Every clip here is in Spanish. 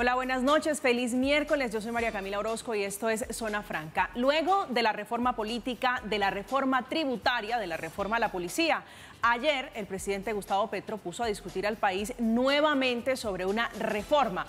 Hola, buenas noches, feliz miércoles. Yo soy María Camila Orozco y esto es Zona Franca. Luego de la reforma política, de la reforma tributaria, de la reforma a la policía, ayer el presidente Gustavo Petro puso a discutir al país nuevamente sobre una reforma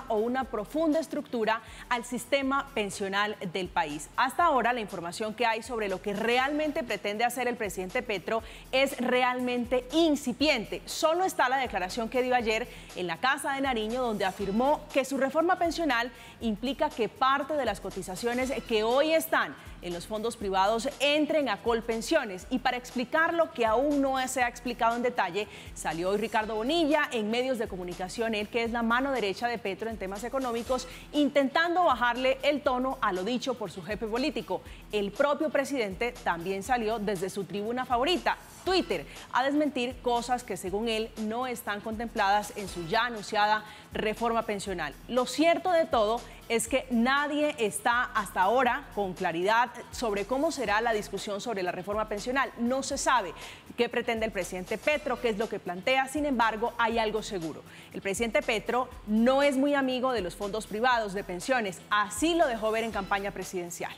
o una profunda estructura al sistema pensional del país. Hasta ahora la información que hay sobre lo que realmente pretende hacer el presidente Petro es realmente incipiente. Solo está la declaración que dio ayer en la Casa de Nariño, donde afirmó que su reforma pensional implica que parte de las cotizaciones que hoy están en los fondos privados entren a Colpensiones. Y para explicar lo que aún no se ha explicado en detalle, salió hoy Ricardo Bonilla en medios de comunicación, él que es la mano derecha de Petro en temas económicos, intentando bajarle el tono a lo dicho por su jefe político. El propio presidente también salió desde su tribuna favorita, Twitter, a desmentir cosas que según él no están contempladas en su ya anunciada reforma pensional. Lo cierto de todo es que nadie está hasta ahora con claridad sobre cómo será la discusión sobre la reforma pensional. No se sabe qué pretende el presidente Petro, qué es lo que plantea. Sin embargo, hay algo seguro. El presidente Petro no es muy amigo de los fondos privados de pensiones. Así lo dejó ver en campaña presidencial.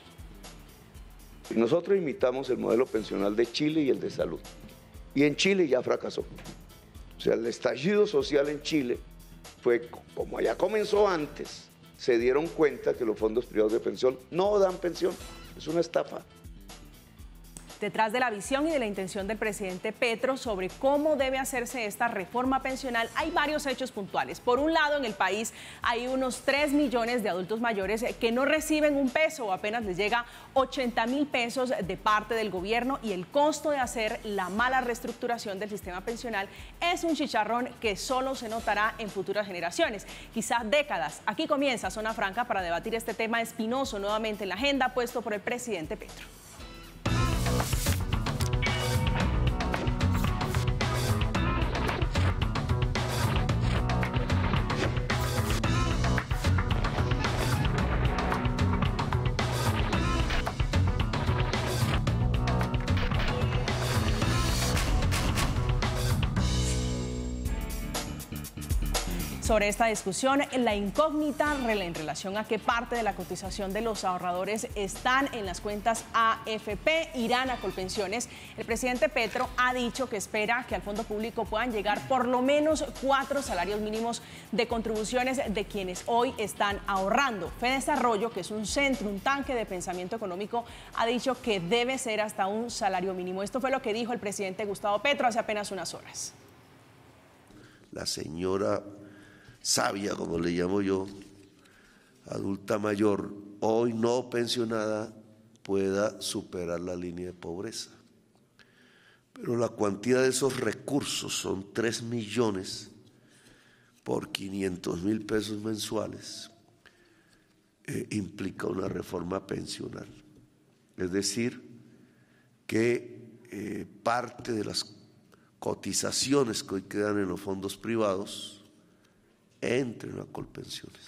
Nosotros imitamos el modelo pensional de Chile y el de salud. Y en Chile ya fracasó. O sea, el estallido social en Chile fue como ya comenzó antes. Se dieron cuenta que los fondos privados de pensión no dan pensión. Es una estafa. Detrás de la visión y de la intención del presidente Petro sobre cómo debe hacerse esta reforma pensional, hay varios hechos puntuales. Por un lado, en el país hay unos 3 millones de adultos mayores que no reciben un peso o apenas les llega 80.000 pesos de parte del gobierno, y el costo de hacer la mala reestructuración del sistema pensional es un chicharrón que solo se notará en futuras generaciones, quizás décadas. Aquí comienza Zona Franca para debatir este tema espinoso nuevamente en la agenda puesto por el presidente Petro. Sobre esta discusión, la incógnita en relación a qué parte de la cotización de los ahorradores están en las cuentas AFP, irán a Colpensiones. El presidente Petro ha dicho que espera que al fondo público puedan llegar por lo menos 4 salarios mínimos de contribuciones de quienes hoy están ahorrando. FEDesarrollo, que es un centro, un tanque de pensamiento económico, ha dicho que debe ser hasta un salario mínimo. Esto fue lo que dijo el presidente Gustavo Petro hace apenas unas horas. La señora sabia, como le llamo yo, adulta mayor, hoy no pensionada, pueda superar la línea de pobreza. Pero la cuantía de esos recursos son 3 millones por 500.000 pesos mensuales. Implica una reforma pensional. Es decir, que parte de las cotizaciones que hoy quedan en los fondos privados entren a Colpensiones.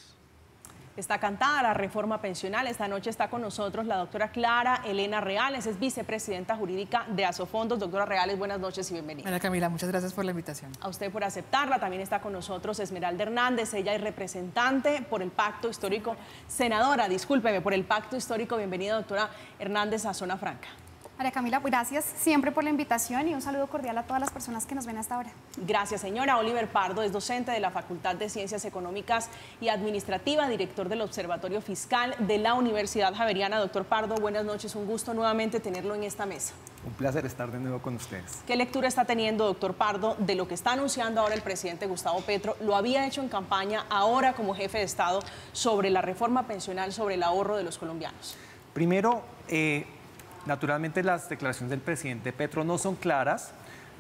Está cantada la reforma pensional. Esta noche está con nosotros la doctora Clara Elena Reales, es vicepresidenta jurídica de Asofondos. Doctora Reales, buenas noches y bienvenida. María Camila, muchas gracias por la invitación. A usted por aceptarla. También está con nosotros Esmeralda Hernández, ella es representante por el Pacto Histórico, senadora, discúlpeme, por el Pacto Histórico. Bienvenida, doctora Hernández, a Zona Franca. María Camila, gracias siempre por la invitación y un saludo cordial a todas las personas que nos ven hasta ahora. Gracias, señora. Oliver Pardo es docente de la Facultad de Ciencias Económicas y Administrativa, director del Observatorio Fiscal de la Universidad Javeriana. Doctor Pardo, buenas noches. Un gusto nuevamente tenerlo en esta mesa. Un placer estar de nuevo con ustedes. ¿Qué lectura está teniendo, doctor Pardo, de lo que está anunciando ahora el presidente Gustavo Petro? Lo había hecho en campaña, ahora como jefe de Estado, sobre la reforma pensional, sobre el ahorro de los colombianos. Primero, naturalmente las declaraciones del presidente Petro no son claras,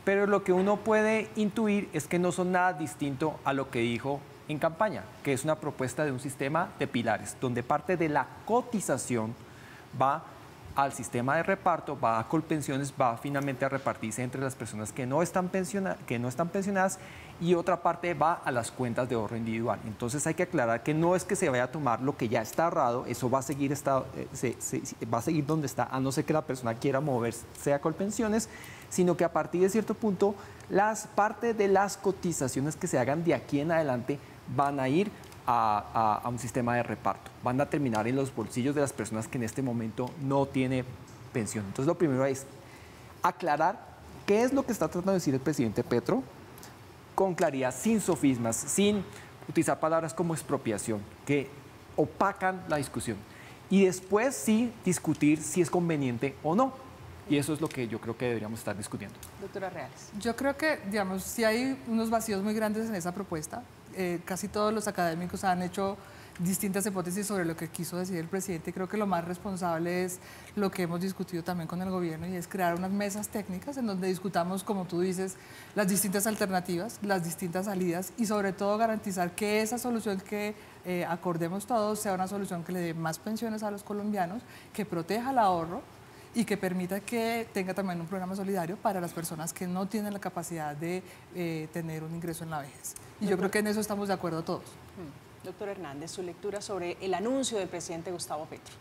pero lo que uno puede intuir es que no son nada distinto a lo que dijo en campaña, que es una propuesta de un sistema de pilares, donde parte de la cotización va al sistema de reparto, va a Colpensiones, va finalmente a repartirse entre las personas que no están pensionadas, y otra parte va a las cuentas de ahorro individual. Entonces hay que aclarar que no es que se vaya a tomar lo que ya está ahorrado, eso va a seguir, va a seguir donde está, a no ser que la persona quiera moverse a Colpensiones, sino que a partir de cierto punto, parte de las cotizaciones que se hagan de aquí en adelante van a ir a un sistema de reparto. Van a terminar en los bolsillos de las personas que en este momento no tienen pensión. Entonces, lo primero es aclarar qué es lo que está tratando de decir el presidente Petro con claridad, sin sofismas, sin utilizar palabras como expropiación, que opacan la discusión. Y después sí discutir si es conveniente o no. Y eso es lo que yo creo que deberíamos estar discutiendo. Doctora Reales. Yo creo que, digamos, sí hay unos vacíos muy grandes en esa propuesta. Casi todos los académicos han hecho distintas hipótesis sobre lo que quiso decir el presidente. Creo que lo más responsable es lo que hemos discutido también con el gobierno y es crear unas mesas técnicas en donde discutamos, como tú dices, las distintas alternativas, las distintas salidas y sobre todo garantizar que esa solución que acordemos todos sea una solución que le dé más pensiones a los colombianos, que proteja el ahorro y que permita que tenga también un programa solidario para las personas que no tienen la capacidad de tener un ingreso en la vejez. Y yo creo que en eso estamos de acuerdo todos. Doctor Hernández, su lectura sobre el anuncio del presidente Gustavo Petro.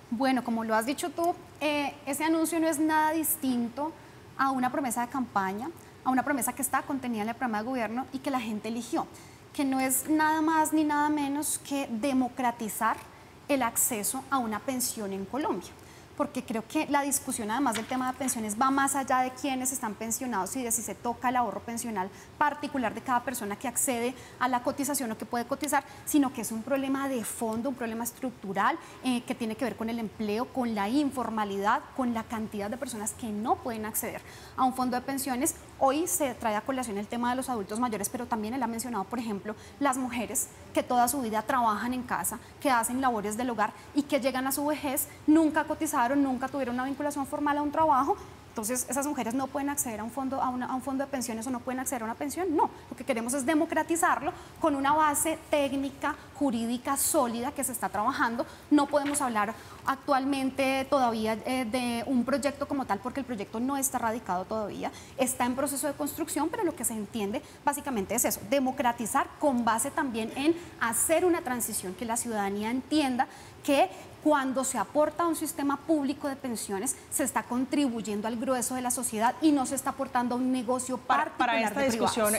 Bueno, como lo has dicho tú, ese anuncio no es nada distinto a una promesa de campaña, a una promesa que está contenida en el programa de gobierno y que la gente eligió, que no es nada más ni nada menos que democratizar el acceso a una pensión en Colombia. Porque creo que la discusión, además del tema de pensiones, va más allá de quiénes están pensionados y de si se toca el ahorro pensional particular de cada persona que accede a la cotización o que puede cotizar, sino que es un problema de fondo, un problema estructural que tiene que ver con el empleo, con la informalidad, con la cantidad de personas que no pueden acceder a un fondo de pensiones. Hoy se trae a colación el tema de los adultos mayores, pero también él ha mencionado, por ejemplo, las mujeres que toda su vida trabajan en casa, que hacen labores del hogar y que llegan a su vejez, nunca cotizaron, nunca tuvieron una vinculación formal a un trabajo. Entonces, esas mujeres no pueden acceder a un fondo de pensiones o no pueden acceder a una pensión. No, lo que queremos es democratizarlo con una base técnica, jurídica, sólida que se está trabajando. No podemos hablar actualmente todavía de un proyecto como tal porque el proyecto no está radicado todavía, está en proceso de construcción, pero lo que se entiende básicamente es eso, democratizar con base también en hacer una transición que la ciudadanía entienda que cuando se aporta a un sistema público de pensiones, se está contribuyendo al grueso de la sociedad y no se está aportando a un negocio particular para esta de discusión,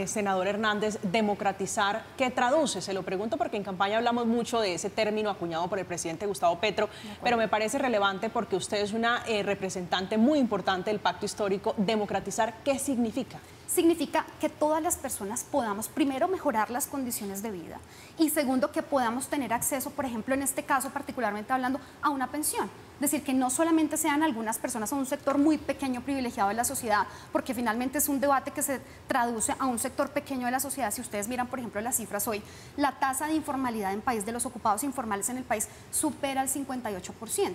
senador Hernández, democratizar, ¿qué traduce? Se lo pregunto porque en campaña hablamos mucho de ese término acuñado por el presidente Gustavo Petro, pero me parece relevante porque usted es una representante muy importante del pacto histórico. Democratizar, ¿qué significa? Significa que todas las personas podamos, primero, mejorar las condiciones de vida y segundo, que podamos tener acceso, por ejemplo, en este caso particularmente hablando, a una pensión. Es decir, que no solamente sean algunas personas o un sector muy pequeño privilegiado de la sociedad, porque finalmente es un debate que se traduce a un sector pequeño de la sociedad. Si ustedes miran, por ejemplo, las cifras hoy, la tasa de informalidad en país de los ocupados informales en el país supera el 58%.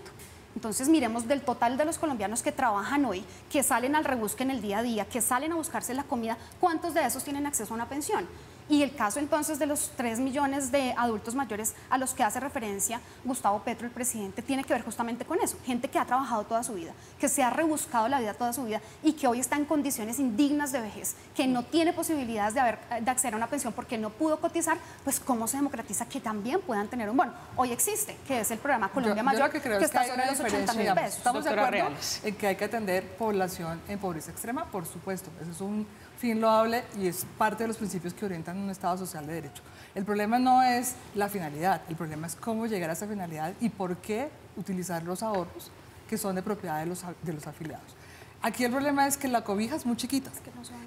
Entonces miremos del total de los colombianos que trabajan hoy, que salen al rebusque en el día a día, que salen a buscarse la comida, ¿cuántos de esos tienen acceso a una pensión? Y el caso entonces de los 3 millones de adultos mayores a los que hace referencia Gustavo Petro, el presidente, tiene que ver justamente con eso. Gente que ha trabajado toda su vida, que se ha rebuscado la vida toda su vida y que hoy está en condiciones indignas de vejez, que no tiene posibilidades de acceder a una pensión porque no pudo cotizar, pues ¿cómo se democratiza que también puedan tener un bono? Hoy existe, que es el programa Colombia Mayor, que está sobre los 80.000 pesos. Estamos de acuerdo en que hay que atender población en pobreza extrema, por supuesto. Eso es un fin loable y es parte de los principios que orientan un Estado social de derecho. El problema no es la finalidad, el problema es cómo llegar a esa finalidad y por qué utilizar los ahorros que son de propiedad de los afiliados. Aquí el problema es que la cobija es muy chiquita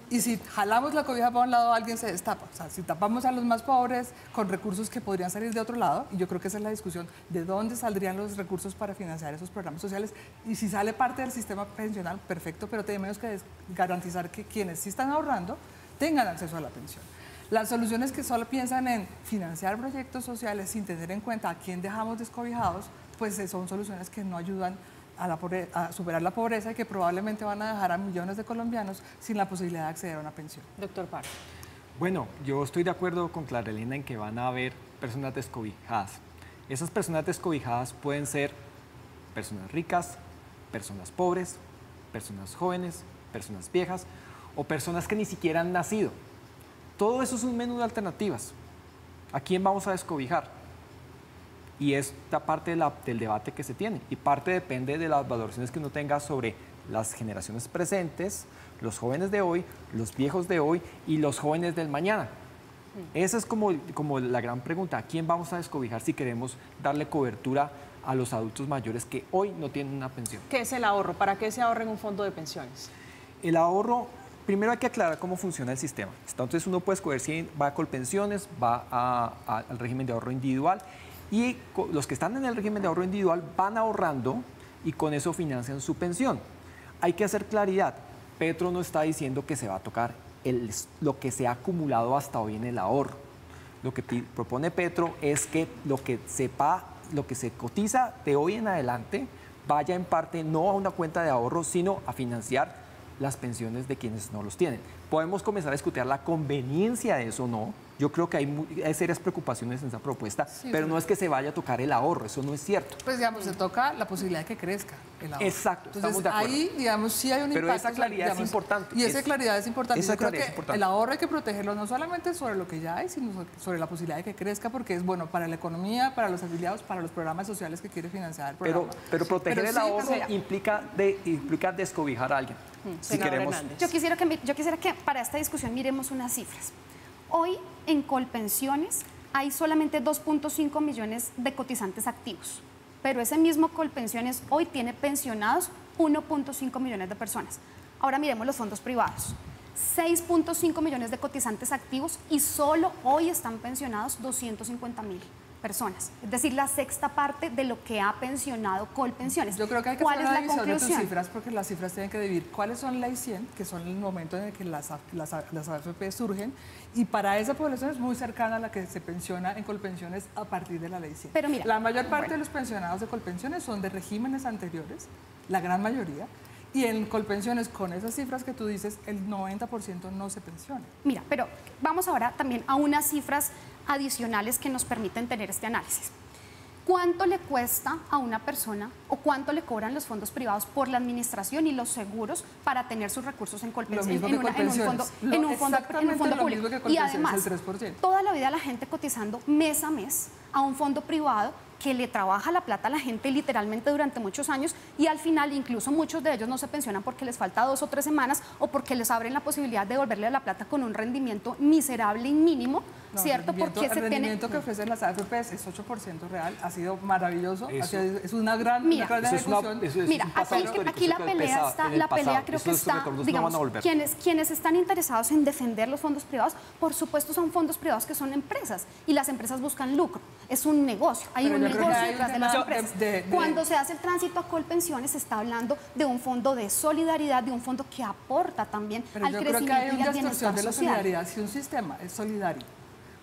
y si jalamos la cobija para un lado alguien se destapa. O sea, si tapamos a los más pobres con recursos que podrían salir de otro lado, y yo creo que esa es la discusión de dónde saldrían los recursos para financiar esos programas sociales, y si sale parte del sistema pensional, perfecto, pero tenemos que garantizar que quienes sí están ahorrando tengan acceso a la pensión. Las soluciones que solo piensan en financiar proyectos sociales sin tener en cuenta a quién dejamos descobijados, pues son soluciones que no ayudan a superar la pobreza y que probablemente van a dejar a millones de colombianos sin la posibilidad de acceder a una pensión. Doctor Parra. Bueno, yo estoy de acuerdo con Clara Elena en que van a haber personas descobijadas. Esas personas descobijadas pueden ser personas ricas, personas pobres, personas jóvenes, personas viejas o personas que ni siquiera han nacido. Todo eso es un menú de alternativas. ¿A quién vamos a descobijar? Y esta parte del debate que se tiene. Y parte depende de las valoraciones que uno tenga sobre las generaciones presentes, los jóvenes de hoy, los viejos de hoy y los jóvenes del mañana. Esa es como la gran pregunta. ¿A quién vamos a descobijar si queremos darle cobertura a los adultos mayores que hoy no tienen una pensión? ¿Qué es el ahorro? ¿Para qué se ahorra en un fondo de pensiones? El ahorro, primero hay que aclarar cómo funciona el sistema. Entonces uno puede escoger si va a Colpensiones, va al régimen de ahorro individual, y los que están en el régimen de ahorro individual van ahorrando y con eso financian su pensión. Hay que hacer claridad. Petro no está diciendo que se va a tocar lo que se ha acumulado hasta hoy en el ahorro. Lo que propone Petro es que lo que se cotiza de hoy en adelante vaya en parte no a una cuenta de ahorro, sino a financiar las pensiones de quienes no los tienen. Podemos comenzar a discutir la conveniencia de eso o no. Yo creo que hay serias preocupaciones en esa propuesta, pero no es que se vaya a tocar el ahorro, eso no es cierto. Pues digamos, se toca la posibilidad de que crezca el ahorro. Exacto, entonces, estamos de acuerdo. ahí, digamos, sí hay un impacto. Pero esa claridad es importante. Y esa claridad es importante. Esa Yo creo claridad que es importante. el ahorro hay que protegerlo no solamente sobre lo que ya hay, sino sobre la posibilidad de que crezca, porque es bueno para la economía, para los afiliados, para los programas sociales que quiere financiar el programa. Pero proteger el ahorro pero implica descobijar a alguien. Si queremos. Yo quisiera que para esta discusión miremos unas cifras. Hoy en Colpensiones hay solamente 2.5 millones de cotizantes activos, pero ese mismo Colpensiones hoy tiene pensionados 1.5 millones de personas. Ahora miremos los fondos privados. 6.5 millones de cotizantes activos y solo hoy están pensionados 250.000 personas. Es decir, la sexta parte de lo que ha pensionado Colpensiones. Yo creo que hay que ¿Cuál hacer es una la división de tus conclusión? cifras, porque las cifras tienen que dividir cuáles son ley 100, que son el momento en el que las AFP surgen, y para esa población es muy cercana a la que se pensiona en Colpensiones a partir de la ley 100. Pero mira, la mayor parte de los pensionados de Colpensiones son de regímenes anteriores, la gran mayoría, y en Colpensiones, con esas cifras que tú dices, el 90% no se pensiona. Mira, pero vamos ahora también a unas cifras adicionales que nos permiten tener este análisis. ¿Cuánto le cuesta a una persona o cuánto le cobran los fondos privados por la administración y los seguros para tener sus recursos en Colpensiones, en un fondo público? Y además, el 3%. toda la vida la gente cotizando mes a mes a un fondo privado que le trabaja la plata a la gente literalmente durante muchos años y al final incluso muchos de ellos no se pensionan porque les falta 2 o 3 semanas o porque les abren la posibilidad de devolverle la plata con un rendimiento miserable y mínimo, ¿cierto? Porque el rendimiento que ofrecen las AFPs es 8% real, ha sido maravilloso, es una gran ejecución. Mira, aquí la pelea creo que está, digamos, quienes están interesados en defender los fondos privados, por supuesto son fondos privados que son empresas y las empresas buscan lucro, es un negocio, hay un negocio detrás de las empresas. Cuando se hace el tránsito a Colpensiones se está hablando de un fondo de solidaridad, de un fondo que aporta también al crecimiento y al bienestar social. Pero yo creo que hay una distorsión de la solidaridad. Si un sistema es solidario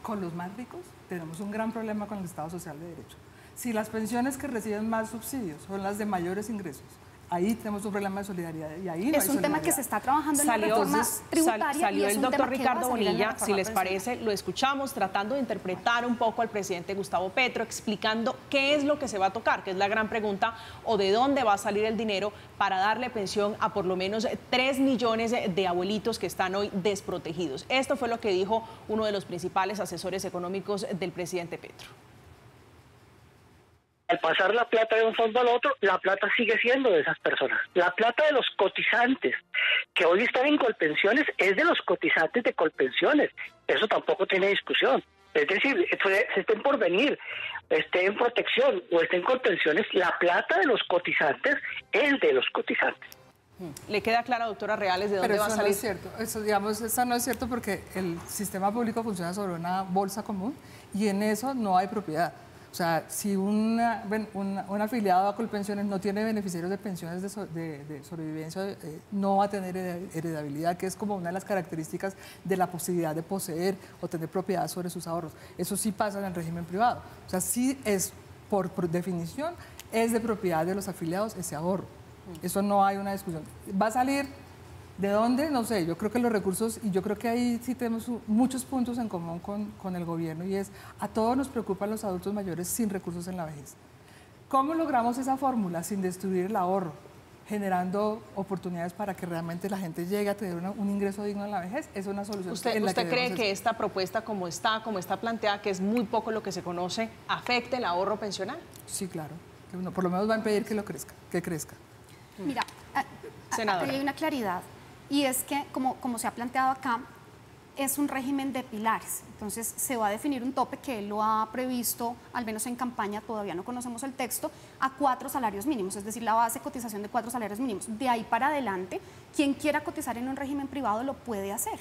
con los más ricos, tenemos un gran problema con el Estado Social de Derecho. Si las pensiones que reciben más subsidios son las de mayores ingresos, ahí tenemos un problema de solidaridad y ahí no es un tema que se está trabajando en la reforma tributaria. Salió el doctor Ricardo Bonilla, si les parece, lo escuchamos tratando de interpretar un poco al presidente Gustavo Petro, explicando qué es lo que se va a tocar, que es la gran pregunta, o de dónde va a salir el dinero para darle pensión a por lo menos 3 millones de abuelitos que están hoy desprotegidos. Esto fue lo que dijo uno de los principales asesores económicos del presidente Petro. Al pasar la plata de un fondo al otro, la plata sigue siendo de esas personas. La plata de los cotizantes que hoy están en Colpensiones es de los cotizantes de Colpensiones. Eso tampoco tiene discusión. Es decir, se estén por venir, esté en protección o esté en Colpensiones, la plata de los cotizantes es de los cotizantes. ¿Le queda clara, doctora Reales, de dónde va a salir? No es cierto. Eso no es cierto porque el sistema público funciona sobre una bolsa común y en eso no hay propiedad. O sea, si un afiliado a Colpensiones no tiene beneficiarios de pensiones de sobrevivencia, no va a tener heredabilidad, que es como una de las características de la posibilidad de poseer o tener propiedad sobre sus ahorros. Eso sí pasa en el régimen privado. O sea, sí es, por definición, es de propiedad de los afiliados ese ahorro. Eso no hay una discusión. ¿Va a salir de dónde? No sé, yo creo que los recursos, y yo creo que ahí sí tenemos muchos puntos en común con el gobierno, y es, a todos nos preocupan los adultos mayores sin recursos en la vejez. ¿Cómo logramos esa fórmula sin destruir el ahorro, generando oportunidades para que realmente la gente llegue a tener un ingreso digno en la vez? Es una solución. ¿Usted cree que esta propuesta, como está planteada, que es muy poco lo que se conoce, afecte el ahorro pensional? Sí, claro. Por lo menos va a impedir que crezca. Mira, hay una claridad, y es que, como se ha planteado acá, es un régimen de pilares. Entonces se va a definir un tope que él lo ha previsto, al menos en campaña, todavía no conocemos el texto, a 4 salarios mínimos, es decir, la base de cotización de 4 salarios mínimos. De ahí para adelante, quien quiera cotizar en un régimen privado lo puede hacer.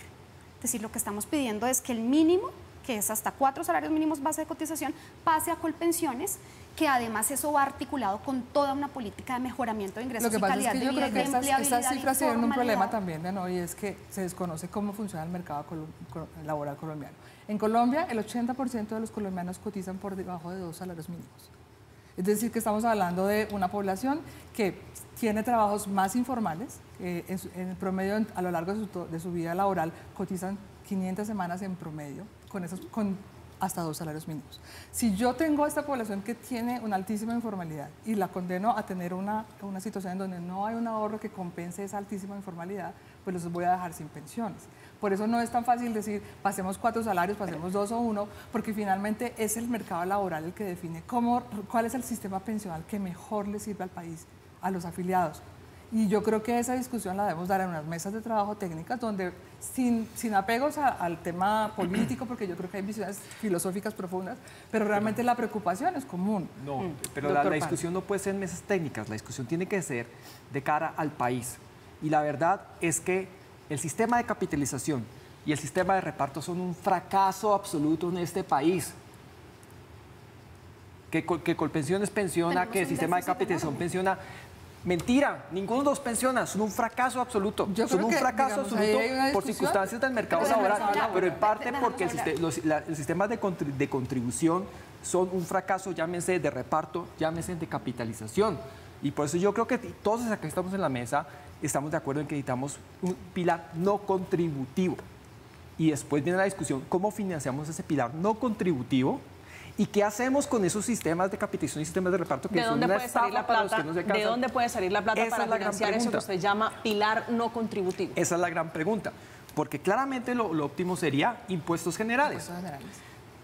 Es decir, lo que estamos pidiendo es que el mínimo, que es hasta 4 salarios mínimos base de cotización, pase a Colpensiones, que además eso va articulado con toda una política de mejoramiento de ingresos y calidad de vida. Lo que pasa es que yo creo que estas cifras tienen un problema también, ¿no? Y es que se desconoce cómo funciona el mercado laboral colombiano. En Colombia, el 80% de los colombianos cotizan por debajo de 2 salarios mínimos. Es decir, que estamos hablando de una población que tiene trabajos más informales, en el promedio a lo largo de su vida laboral cotizan 500 semanas en promedio, con hasta 2 salarios mínimos. Si yo tengo a esta población que tiene una altísima informalidad y la condeno a tener una situación en donde no hay un ahorro que compense esa altísima informalidad, pues los voy a dejar sin pensiones. Por eso no es tan fácil decir, pasemos 4 salarios, pasemos 2 o 1, porque finalmente es el mercado laboral el que define cuál es el sistema pensional que mejor le sirve al país, a los afiliados. Y yo creo que esa discusión la debemos dar en unas mesas de trabajo técnicas donde, sin apegos al tema político, porque yo creo que hay visiones filosóficas profundas, pero realmente la preocupación es común. No, pero la discusión no puede ser en mesas técnicas, la discusión tiene que ser de cara al país. Y la verdad es que el sistema de capitalización y el sistema de reparto son un fracaso absoluto en este país. Que Colpensiones pensiona, que el sistema de capitalización pensiona. Mentira, ninguno de los pensiona, son un fracaso absoluto. Son un fracaso absoluto por circunstancias del mercado laboral, pero en parte porque los sistemas de contribución son un fracaso, llámense de reparto, llámense de capitalización. Y por eso yo creo que todos los que estamos en la mesa estamos de acuerdo en que necesitamos un pilar no contributivo. Y después viene la discusión, ¿cómo financiamos ese pilar no contributivo? ¿Y qué hacemos con esos sistemas de capitalización y sistemas de reparto que son una estafa para los que no se alcanzan? ¿De dónde puede salir la plata para financiar eso que usted llama pilar no contributivo? Esa es la gran pregunta, porque claramente lo óptimo sería impuestos generales.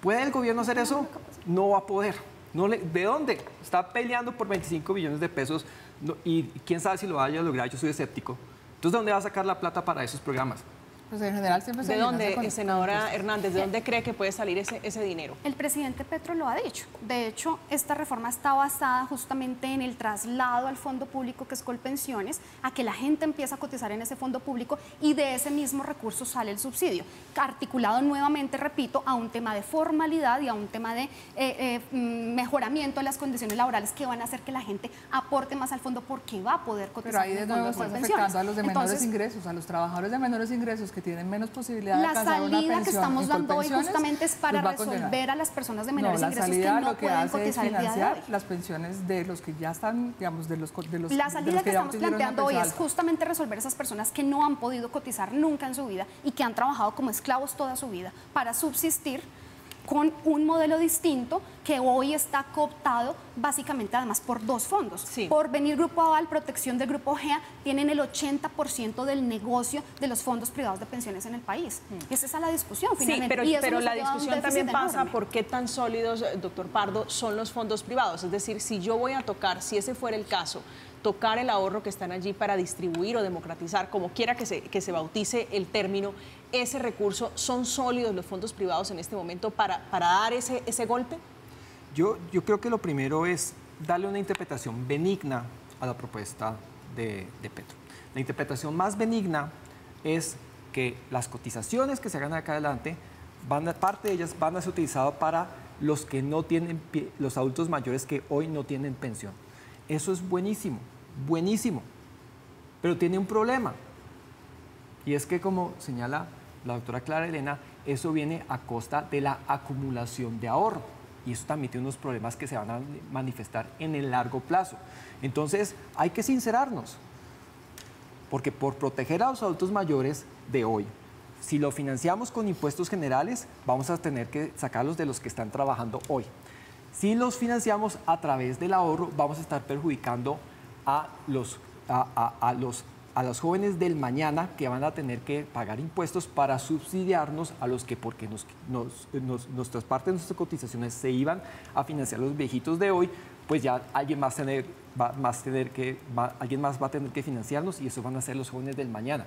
¿Puede el gobierno hacer eso? No va a poder. ¿De dónde? Está peleando por 25 billones de pesos y quién sabe si lo vaya a lograr, yo soy escéptico. Entonces, ¿de dónde va a sacar la plata para esos programas? Pues en general siempre ¿De dónde, senadora Hernández, de dónde cree que puede salir ese dinero? El presidente Petro lo ha dicho. De hecho, esta reforma está basada justamente en el traslado al fondo público que es Colpensiones, a que la gente empiece a cotizar en ese fondo público y de ese mismo recurso sale el subsidio. Articulado nuevamente, repito, a un tema de formalidad y a un tema de mejoramiento de las condiciones laborales que van a hacer que la gente aporte más al fondo porque va a poder cotizar. Pero ahí de nuevo estás afectando a los de menores ingresos, a los trabajadores de menores ingresos que tienen menos posibilidad de alcanzar una pensión. La salida que estamos dando hoy justamente es para resolver a las personas de menores ingresos que no pueden cotizar el día de hoy. Las pensiones de los que ya están, digamos, de los La salida que estamos planteando hoy es justamente resolver esas personas que no han podido cotizar nunca en su vida y que han trabajado como esclavos toda su vida para subsistir con un modelo distinto que hoy está cooptado básicamente además por 2 fondos. Sí. Porvenir Grupo Aval, Protección del Grupo GEA, tienen el 80% del negocio de los fondos privados de pensiones en el país. Esa es la discusión finalmente. Sí, pero la discusión también pasa por qué tan sólidos, doctor Pardo, son los fondos privados. Es decir, si yo voy a tocar, si ese fuera el caso, tocar el ahorro que están allí para distribuir o democratizar, como quiera que se bautice el término, ese recurso, ¿son sólidos los fondos privados en este momento para dar ese golpe? Yo creo que lo primero es darle una interpretación benigna a la propuesta de Petro. La interpretación más benigna es que las cotizaciones que se hagan acá adelante, parte de ellas van a ser utilizadas para los que no tienen, los adultos mayores que hoy no tienen pensión. Eso es buenísimo, buenísimo, pero tiene un problema. Y es que, como señala la doctora Clara Elena, eso viene a costa de la acumulación de ahorro. Y eso también tiene unos problemas que se van a manifestar en el largo plazo. Entonces, hay que sincerarnos, porque por proteger a los adultos mayores de hoy, si lo financiamos con impuestos generales, vamos a tener que sacarlos de los que están trabajando hoy. Si los financiamos a través del ahorro, vamos a estar perjudicando a los jóvenes del mañana que van a tener que pagar impuestos para subsidiarnos a los que, porque nuestras partes de nuestras cotizaciones se iban a financiar los viejitos de hoy, pues ya alguien más va a tener que financiarnos y eso van a ser los jóvenes del mañana.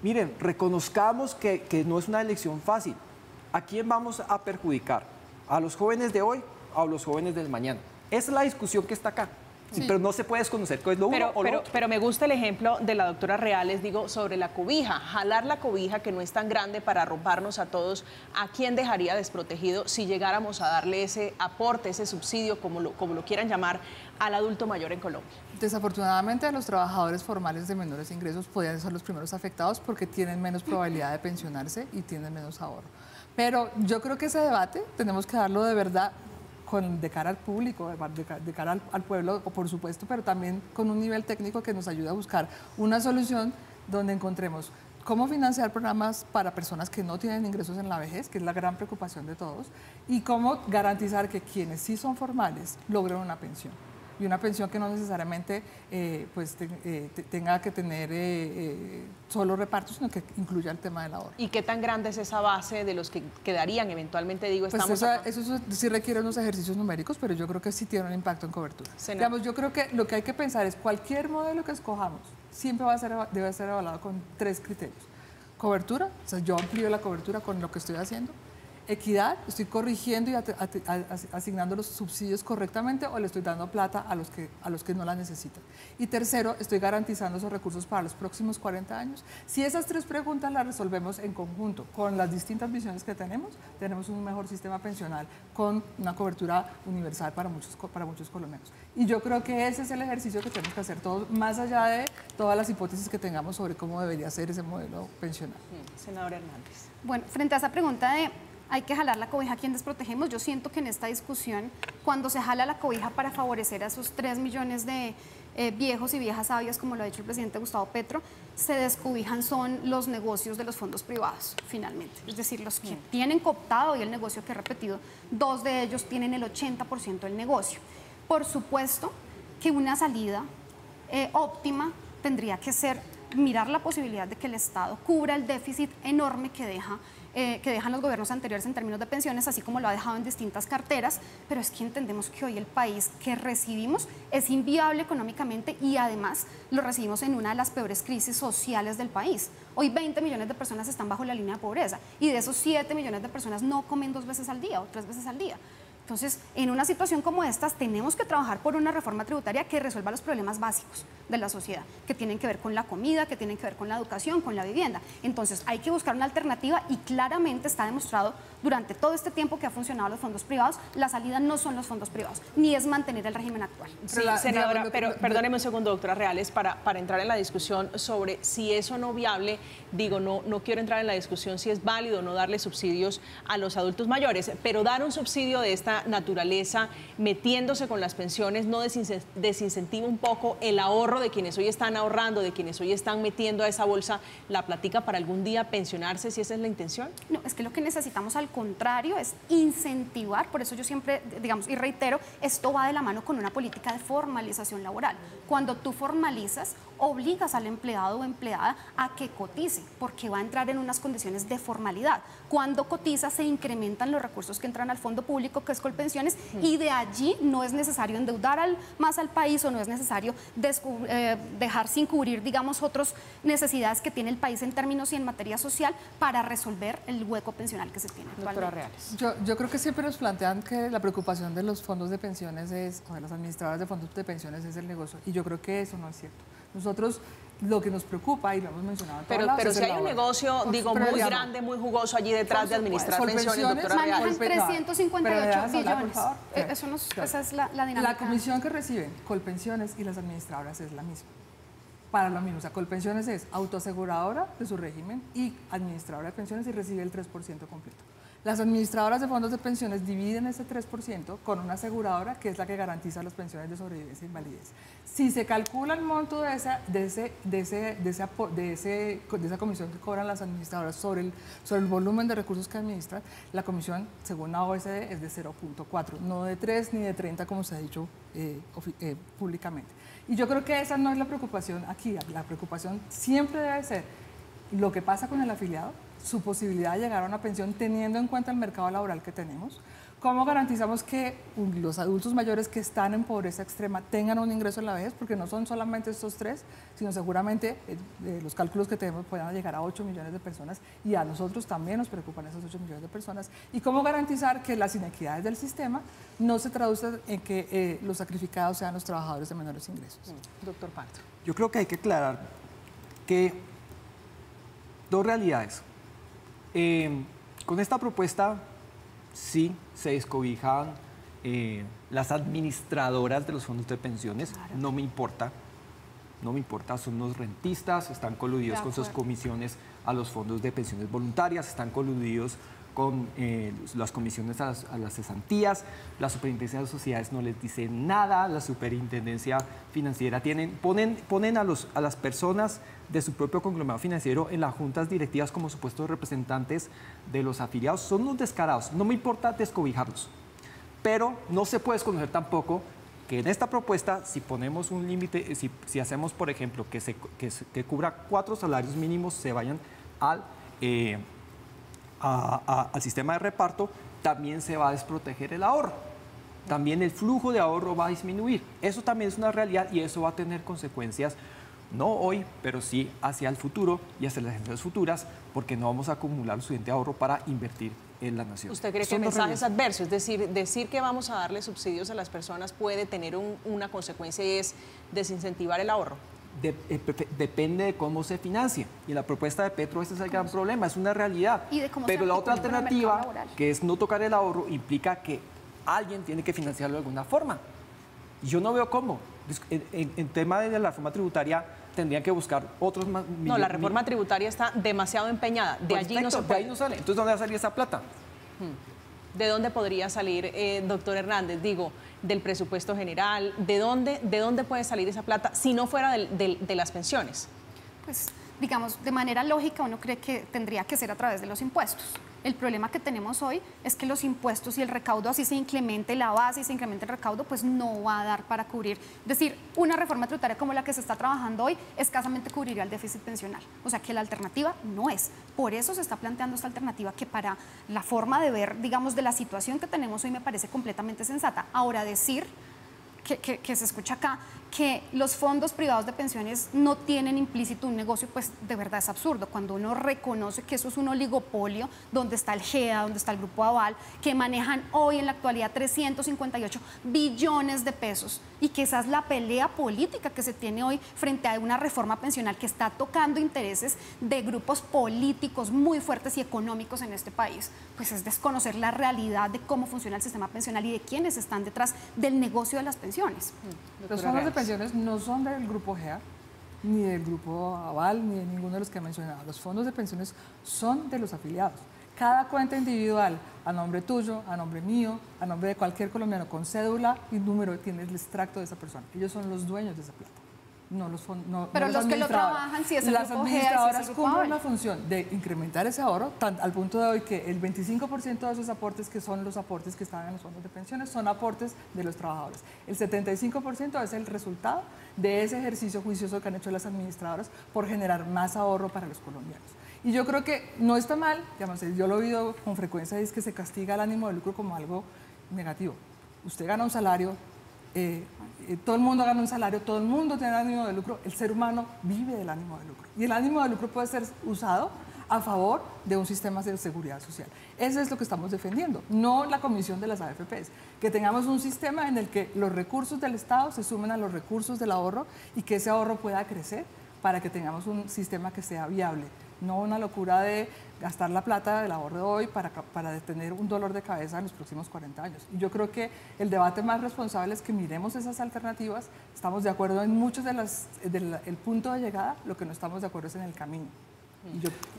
miren, reconozcamos que no es una elección fácil. ¿A quién vamos a perjudicar? ¿A los jóvenes de hoy o a los jóvenes del mañana? Esa es la discusión que está acá. Sí. Pero no se puede desconocer qué es lo uno o lo otro. Pero me gusta el ejemplo de la doctora Reales, digo, sobre la cobija. Jalar la cobija, que no es tan grande para arroparnos a todos. ¿A quién dejaría desprotegido si llegáramos a darle ese aporte, ese subsidio, como lo quieran llamar, al adulto mayor en Colombia? Desafortunadamente, los trabajadores formales de menores ingresos podrían ser los primeros afectados porque tienen menos probabilidad de pensionarse y tienen menos ahorro. Pero yo creo que ese debate tenemos que darlo de verdad de cara al público, de cara al pueblo, por supuesto, pero también con un nivel técnico que nos ayude a buscar una solución donde encontremos cómo financiar programas para personas que no tienen ingresos en la vejez, que es la gran preocupación de todos, y cómo garantizar que quienes sí son formales logren una pensión. Y una pensión que no necesariamente tenga que tener solo repartos, sino que incluya el tema del ahorro. ¿Y qué tan grande es esa base de los que quedarían eventualmente? Digo, pues eso sí requiere unos ejercicios numéricos, pero yo creo que sí tiene un impacto en cobertura. Digamos, yo creo que lo que hay que pensar es cualquier modelo que escojamos siempre debe ser evaluado con 3 criterios. Cobertura, o sea, yo amplío la cobertura con lo que estoy haciendo. Equidad, estoy corrigiendo y asignando los subsidios correctamente o le estoy dando plata a los que no la necesitan. Y tercero, estoy garantizando esos recursos para los próximos 40 años. Si esas 3 preguntas las resolvemos en conjunto con las distintas visiones que tenemos un mejor sistema pensional con una cobertura universal para muchos colombianos. Y yo creo que ese es el ejercicio que tenemos que hacer todos, más allá de todas las hipótesis que tengamos sobre cómo debería ser ese modelo pensional. Senadora Hernández. Bueno, frente a esa pregunta de hay que jalar la cobija, ¿a quién desprotegemos? Yo siento que en esta discusión, cuando se jala la cobija para favorecer a esos 3 millones de viejos y viejas sabias, como lo ha dicho el presidente Gustavo Petro, se descobijan son los negocios de los fondos privados, finalmente. Es decir, los que tienen cooptado hoy el negocio que he repetido, 2 de ellos tienen el 80% del negocio. Por supuesto que una salida óptima tendría que ser mirar la posibilidad de que el Estado cubra el déficit enorme que dejan los gobiernos anteriores en términos de pensiones, así como lo ha dejado en distintas carteras, pero es que entendemos que hoy el país que recibimos es inviable económicamente y además lo recibimos en una de las peores crisis sociales del país. Hoy 20 millones de personas están bajo la línea de pobreza y de esos 7 millones de personas no comen 2 veces al día o 3 veces al día. Entonces, en una situación como esta, tenemos que trabajar por una reforma tributaria que resuelva los problemas básicos de la sociedad, que tienen que ver con la comida, que tienen que ver con la educación, con la vivienda. Entonces, hay que buscar una alternativa y claramente está demostrado durante todo este tiempo que ha funcionado los fondos privados, la salida no son los fondos privados, ni es mantener el régimen actual. Sí, senadora, pero perdóneme un segundo, doctora Reales, para entrar en la discusión sobre si es o no viable, digo, no quiero entrar en la discusión si es válido o no darle subsidios a los adultos mayores, pero dar un subsidio de esta naturaleza, metiéndose con las pensiones, ¿no desincentiva un poco el ahorro de quienes hoy están ahorrando, de quienes hoy están metiendo a esa bolsa la platica para algún día pensionarse, si esa es la intención? No, es que lo que necesitamos al contrario es incentivar, por eso yo siempre, digamos, y reitero, esto va de la mano con una política de formalización laboral. Cuando tú formalizas, obligas al empleado o empleada a que cotice, porque va a entrar en unas condiciones de formalidad. Cuando cotiza, se incrementan los recursos que entran al fondo público, que es Colpensiones, y de allí no es necesario endeudar más al país o no es necesario dejar sin cubrir, digamos, otras necesidades que tiene el país en términos y en materia social para resolver el hueco pensional que se tiene actualmente. Yo creo que siempre nos plantean que la preocupación de los fondos de pensiones o de las administradoras de fondos de pensiones es el negocio, y yo creo que eso no es cierto. Nosotros lo que nos preocupa, y lo hemos mencionado en todos lados, pero si hay un negocio, digo, muy grande, muy jugosos allí detrás de administrar pensiones, doctora Reales. Manejan 358 billones. Esa es la dinámica. La comisión que reciben Colpensiones y las administradoras es la misma. Para lo mismo, o sea, Colpensiones es autoaseguradora de su régimen y administradora de pensiones y recibe el 3% completo. Las administradoras de fondos de pensiones dividen ese 3% con una aseguradora que es la que garantiza las pensiones de sobrevivencia e invalidez. Si se calcula el monto de esa comisión que cobran las administradoras sobre el volumen de recursos que administran, la comisión, según la OECD, es de 0.4, no de 3 ni de 30 como se ha dicho públicamente. Y yo creo que esa no es la preocupación aquí. La preocupación siempre debe ser lo que pasa con el afiliado, su posibilidad de llegar a una pensión teniendo en cuenta el mercado laboral que tenemos, ¿Cómo garantizamos que los adultos mayores que están en pobreza extrema tengan un ingreso en la vejez? Porque no son solamente estos 3, sino seguramente los cálculos que tenemos puedan llegar a 8 millones de personas, y a nosotros también nos preocupan esas 8 millones de personas. ¿Y cómo garantizar que las inequidades del sistema no se traduzcan en que los sacrificados sean los trabajadores de menores ingresos? Doctor Pardo. Yo creo que hay que aclarar que dos realidades. Con esta propuesta sí se descobijan las administradoras de los fondos de pensiones, claro. No me importa, son los rentistas, están coludidos con sus comisiones a los fondos de pensiones voluntarias, están coludidos con las comisiones a las cesantías, la superintendencia de sociedades no les dice nada, la superintendencia financiera ponen a las personas de su propio conglomerado financiero en las juntas directivas como supuestos representantes de los afiliados. Son unos descarados, no me importa descobijarlos, pero no se puede desconocer tampoco que en esta propuesta, si ponemos un límite, si hacemos, por ejemplo, que cubra 4 salarios mínimos, se vayan al sistema de reparto, también se va a desproteger el ahorro. También el flujo de ahorro va a disminuir. Eso también es una realidad y eso va a tener consecuencias, no hoy, pero sí hacia el futuro y hacia las generaciones futuras, porque no vamos a acumular suficiente ahorro para invertir en la nación. ¿Usted cree que mensajes adversos, es decir, decir que vamos a darle subsidios a las personas puede tener una consecuencia y es desincentivar el ahorro? Depende de cómo se financie. Y en la propuesta de Petro ese es el gran problema, es una realidad. Pero la otra alternativa, que es no tocar el ahorro, implica que alguien tiene que financiarlo de alguna forma. Y yo no veo cómo. En tema de la reforma tributaria tendrían que buscar otros más. No, la reforma tributaria está demasiado empeñada. De allí no se puede. De ahí no sale. Entonces, ¿dónde va a salir esa plata? ¿De dónde podría salir, doctor Hernández? Digo, del presupuesto general. ¿De dónde puede salir esa plata si no fuera de las pensiones? Pues, digamos, de manera lógica uno cree que tendría que ser a través de los impuestos. El problema que tenemos hoy es que los impuestos y el recaudo, así se incremente la base y se incremente el recaudo, pues no va a dar para cubrir. Es decir, una reforma tributaria como la que se está trabajando hoy escasamente cubriría el déficit pensional. O sea que la alternativa no es. Por eso se está planteando esta alternativa que para la forma de ver, digamos, de la situación que tenemos hoy me parece completamente sensata. Ahora, decir que se escucha acá, que los fondos privados de pensiones no tienen implícito un negocio, pues de verdad es absurdo. Cuando uno reconoce que eso es un oligopolio, donde está el GEA, donde está el Grupo Aval, que manejan hoy en la actualidad 358 billones de pesos, y que esa es la pelea política que se tiene hoy frente a una reforma pensional que está tocando intereses de grupos políticos muy fuertes y económicos en este país, pues es desconocer la realidad de cómo funciona el sistema pensional y de quiénes están detrás del negocio de las pensiones. Los fondos de pensiones no son del Grupo GEA, ni del Grupo Aval, ni de ninguno de los que he mencionado. Los fondos de pensiones son de los afiliados. Cada cuenta individual, a nombre tuyo, a nombre mío, a nombre de cualquier colombiano con cédula y número, tiene el extracto de esa persona. Ellos son los dueños de esa plata. No los fondos. Pero los que lo trabajan, si es el Las Grupo GEA, administradoras cumplen la función de incrementar ese ahorro, al punto de hoy que el 25% de esos aportes, que son los aportes que están en los fondos de pensiones, son aportes de los trabajadores. El 75% es el resultado de ese ejercicio juicioso que han hecho las administradoras por generar más ahorro para los colombianos. Y yo creo que no está mal, digamos, yo lo he oído con frecuencia, es que se castiga el ánimo de lucro como algo negativo. Usted gana un salario, todo el mundo gana un salario, todo el mundo tiene ánimo de lucro, el ser humano vive del ánimo de lucro. Y el ánimo de lucro puede ser usado a favor de un sistema de seguridad social. Eso es lo que estamos defendiendo, no la comisión de las AFPs. Que tengamos un sistema en el que los recursos del Estado se sumen a los recursos del ahorro y que ese ahorro pueda crecer para que tengamos un sistema que sea viable. No una locura de gastar la plata del ahorro de hoy para tener un dolor de cabeza en los próximos 40 años. Y yo creo que el debate más responsable es que miremos esas alternativas. Estamos de acuerdo en muchos del punto de llegada, lo que no estamos de acuerdo es en el camino.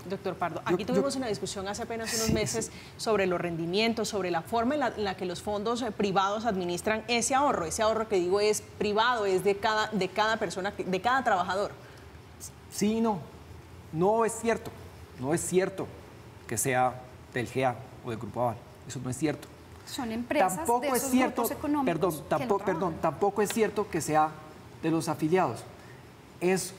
Doctor Pardo, aquí tuvimos una discusión hace apenas unos meses sobre los rendimientos, sobre la forma en la que los fondos privados administran ese ahorro que digo es privado, es de cada persona, de cada trabajador. Sí, no es cierto que sea del GEA o del Grupo Aval, eso no es cierto. Son empresas tampoco de esos es cierto, grupos económicos. Tampoco es cierto que sea de los afiliados. Es